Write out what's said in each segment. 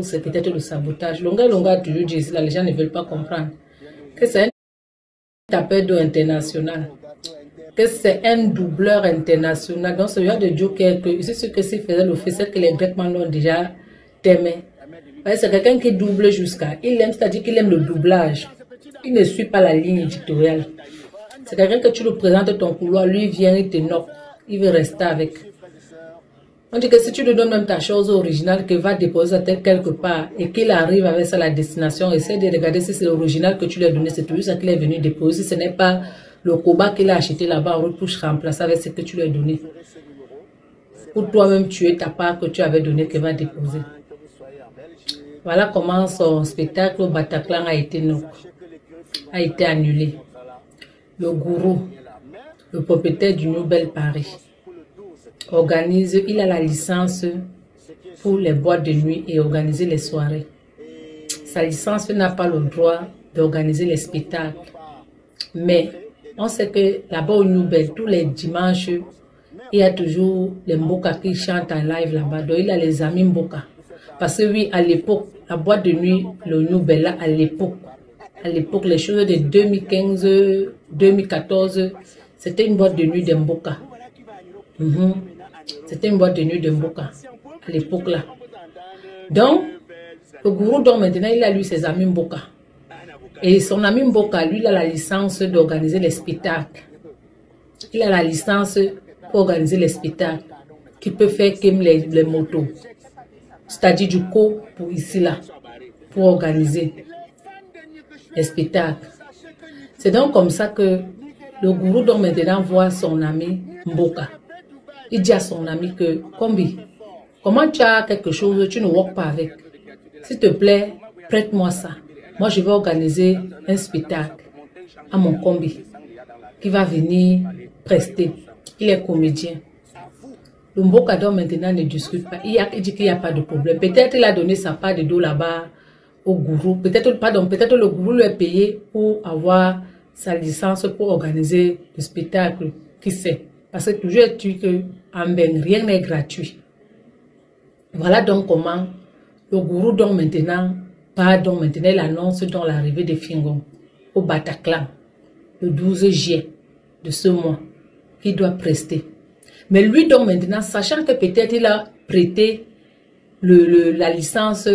c'est peut-être le sabotage. Longa a toujours dit, là, les gens ne veulent pas comprendre que c'est un tapeur d'eau international, que c'est un doubleur international. Donc, ce genre de joker, c'est ce que s'il faisait le fait, c'est que les Grecs l'ont déjà aimé. C'est quelqu'un qui double jusqu'à. Il aime, c'est-à-dire qu'il aime le doublage. Il ne suit pas la ligne éditoriale. C'est quelqu'un que tu lui présentes ton couloir, lui vient, il te knock. Il veut rester avec. On dit que si tu lui donnes même ta chose originale, qu'il va déposer quelque part et qu'il arrive avec ça à la destination, essaie de regarder si c'est l'original que tu lui as donné, c'est toujours ça qu'il est venu déposer. Si ce n'est pas le combat qu'il a acheté là-bas, on retouche remplacer avec ce que tu lui as donné. Pour toi-même tuer ta part que tu avais donné qu'il va déposer. Voilà comment son spectacle au Bataclan a été annulé. Le gourou, le propriétaire du Nobel Paris, organise, il a la licence pour les boîtes de nuit et organiser les soirées. Sa licence n'a pas le droit d'organiser les spectacles. Mais on sait que là-bas au Nobel, tous les dimanches, il y a toujours les Mboka qui chantent en live là-bas. Donc il a les amis Mboka. Parce que oui, à l'époque, la boîte de nuit, le Nobel, là, à l'époque, les choses de 2015, 2014, c'était une boîte de nuit de Mboka. C'était une boîte de nuit de Mboka, à l'époque là. Donc, le gourou, donc maintenant, il a lui ses amis Mboka. Et son ami Mboka, lui, il a la licence d'organiser les spectacles. Il a la licence pour organiser les spectacles, qui peut faire comme les motos. C'est-à-dire du coup, pour ici là, pour organiser les spectacles. C'est donc comme ça que le gourou, donc maintenant, voit son ami Mboka. Il dit à son ami que, Kombi, comment tu as quelque chose, tu ne works pas avec. S'il te plaît, prête-moi ça. Moi, je vais organiser un spectacle à mon Kombi qui va venir prester. Il est comédien. Le Mboka donc maintenant ne discute pas. Il dit qu'il n'y a pas de problème. Peut-être il a donné sa part de dos là-bas au gourou. Peut-être le gourou lui a payé pour avoir sa licence pour organiser le spectacle. Qui sait? Parce que toujours est-il que en ben, rien n'est gratuit. Voilà donc comment le gourou donc maintenant, il annonce donc l'arrivée de Fingon au Bataclan le 12 juillet de ce mois qu'il doit prester. Mais lui donc maintenant, sachant que peut-être il a prêté la licence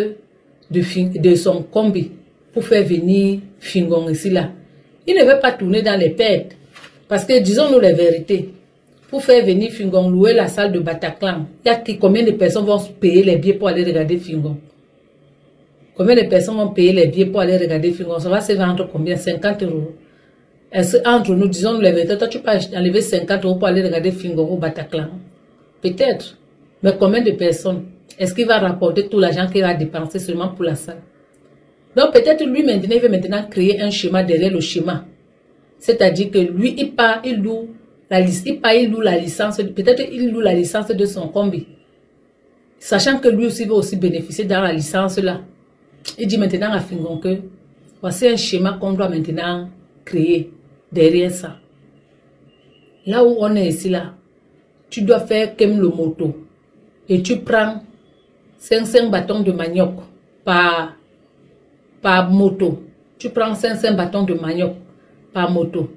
de son combi pour faire venir Fingon ici là, il ne veut pas tourner dans les pertes. Parce que disons-nous les vérités. Pour faire venir Fingon, louer la salle de Bataclan, combien de personnes vont payer les billets pour aller regarder Fingon? Combien de personnes vont payer les billets pour aller regarder Fingon? Ça va se vendre combien? 50 €. Est-ce entre nous, disons les vérités, toi tu peux enlever 50 € pour aller regarder Fingon au Bataclan? Peut-être. Mais combien de personnes? Est-ce qu'il va rapporter tout l'argent qu'il va dépenser seulement pour la salle? Donc peut-être lui maintenant, il veut maintenant créer un schéma derrière le schéma. C'est-à-dire que lui, il loue la licence, peut-être il loue la licence de son combi. Sachant que lui aussi va aussi bénéficier dans la licence là. Il dit maintenant à Fingon que voici un schéma qu'on doit maintenant créer derrière ça. Là où on est ici là, tu dois faire comme le moto. Et tu prends 5 bâtons de manioc par moto. Tu prends 5 bâtons de manioc par moto.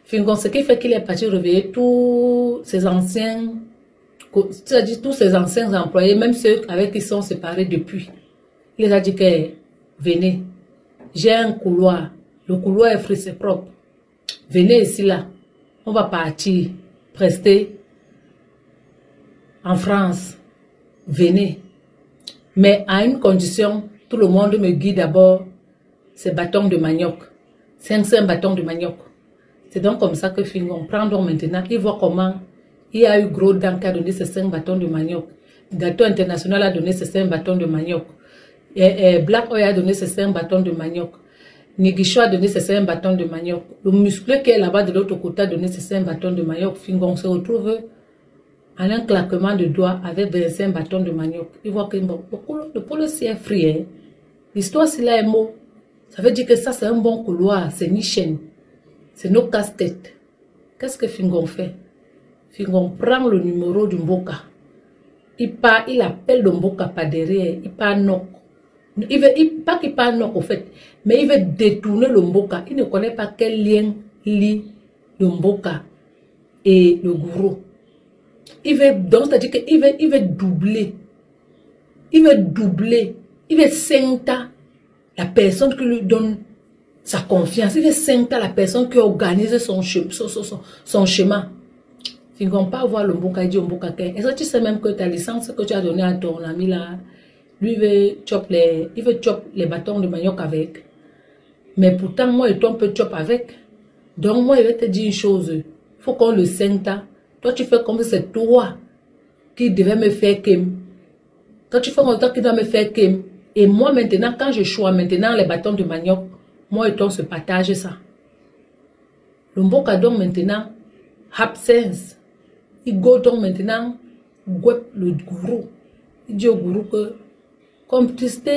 Fingon, ce qui fait qu'il est parti réveiller tous ses anciens, c'est-à-dire tous ses anciens employés, même ceux avec qui ils sont séparés depuis. Il les a dit que venez, j'ai un couloir, le couloir est frais, c'est propre. Venez ici là, on va partir, prester en France. Venez. Mais à une condition, tout le monde me guide d'abord ces bâtons de manioc. 5 bâtons de manioc. C'est donc comme ça que Fingon prend donc maintenant, il voit comment il y a eu Gros Dent qui a donné ces 5 bâtons de manioc. Gâteau International a donné ces 5 bâtons de manioc. Black Oil a donné ses 5 bâtons de manioc. Nigisho a donné ses 5 bâtons de manioc. Le musclé qui est là-bas de l'autre côté a donné ses 5 bâtons de manioc. Fingon se retrouve en un claquement de doigts avec 25 bâtons de manioc. Il voit que bon, le policier est frit. L'histoire, c'est là un mot. Ça veut dire que ça, c'est un bon couloir. C'est ni chaîne. C'est nos casse-têtes. Qu'est-ce que Fingon fait? Fingon prend le numéro du Mboka. Il part, il appelle le Mboka par derrière. Il part knock. Pas qu'il parle non, au fait, mais il veut détourner le Mboka. Il ne connaît pas quel lien lie le Mboka et le gourou. Il veut, donc, c'est-à-dire qu'il veut doubler. Il veut doubler. Il veut cinquer la personne qui lui donne sa confiance. Il veut cinquer la personne qui organise son chemin. Tu ne vas pas voir le Mboka et dire Mboka. Est-ce que tu sais même que ta licence que tu as donnée à ton ami là, lui il veut chop les bâtons de manioc avec. Mais pourtant, moi et toi, on peut chop avec. Donc, moi, je vais te dire une chose. Il faut qu'on le sente. Toi, tu fais comme si c'est toi qui devais me faire kem. Toi, tu fais comme toi qui dois me faire kem. Et moi, maintenant, quand je choisis maintenant les bâtons de manioc, moi et toi, on se partage ça. Le Mboka donc maintenant, absence. Il go donc maintenant, le gourou. Il dit au gourou que, comme triste,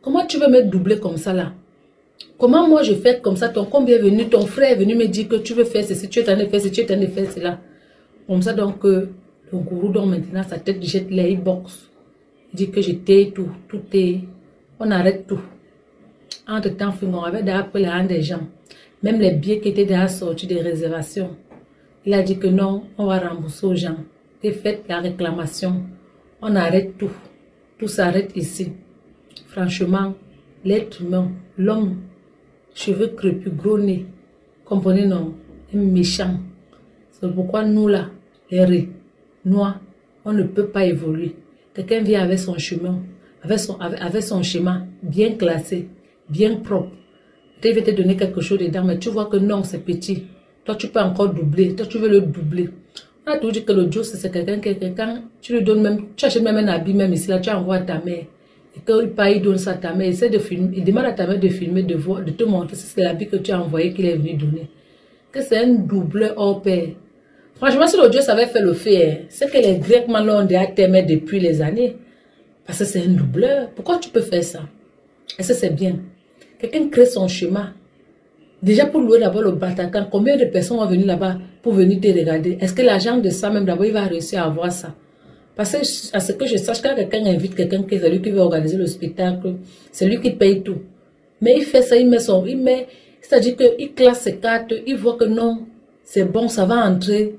comment tu veux me doubler comme ça là? Comment moi je fais comme ça? Ton combien est venu, ton frère est venu me dire que tu veux faire ceci, tu es en train de faire ceci, tu es en train de faire cela. Comme ça donc, le gourou donc maintenant, sa tête jette les box. Il dit que j'étais tout est, on arrête tout. Entre temps, on avait déjà pris la hand des gens. Même les billets qui étaient déjà sortis des réservations. Il a dit que non, on va rembourser aux gens. Et faites la réclamation. On arrête tout. Tout s'arrête ici. Franchement, l'être humain, l'homme, cheveux crépus, gros nez, comprenez non, est méchant. C'est pourquoi nous là, les noirs, on ne peut pas évoluer. Quelqu'un vient avec son chemin, avec son schéma bien classé, bien propre. Il va te donner quelque chose dedans, mais tu vois que non, c'est petit. Toi, tu peux encore doubler. Toi, tu veux le doubler. On a toujours dit que le Joe, c'est quelqu'un qui, quand tu lui donnes même, tu achètes même un habit, même ici, là, tu envoies à ta mère. Et quand il donne ça à ta mère, il essaie de filmer, il demande à ta mère de filmer, de voir, de te montrer si c'est l'habit que tu as envoyé qu'il est venu donner. Que c'est un doubleur hors pair. Franchement, si le Dieu savait faire le fait, c'est que les Grecs l'ont déjà t'aimé depuis les années. Parce que c'est un doubleur. Pourquoi tu peux faire ça? Est-ce que c'est bien? Quelqu'un crée son chemin. Déjà pour louer d'abord le Bataclan, combien de personnes vont venir là-bas pour venir te regarder? Est-ce que l'agent de ça même d'abord il va réussir à avoir ça? Parce que à ce que je sache, quand quelqu'un invite quelqu'un qui est celui qui veut organiser le spectacle, c'est lui qui paye tout. Mais il fait ça, c'est-à-dire qu'il classe ses cartes, il voit que non, c'est bon, ça va entrer.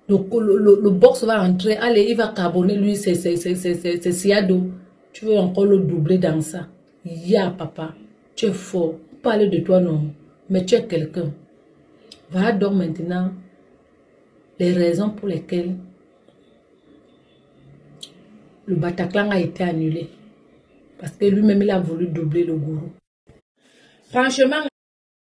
Le box va entrer, allez, il va carbonner lui, c'est Siado. Tu veux encore le doubler dans ça? Ya papa, tu es fort. Parle de toi non, mais tu es quelqu'un. Va donc maintenant les raisons pour lesquelles le Bataclan a été annulé. Parce que lui-même, il a voulu doubler le gourou. Franchement,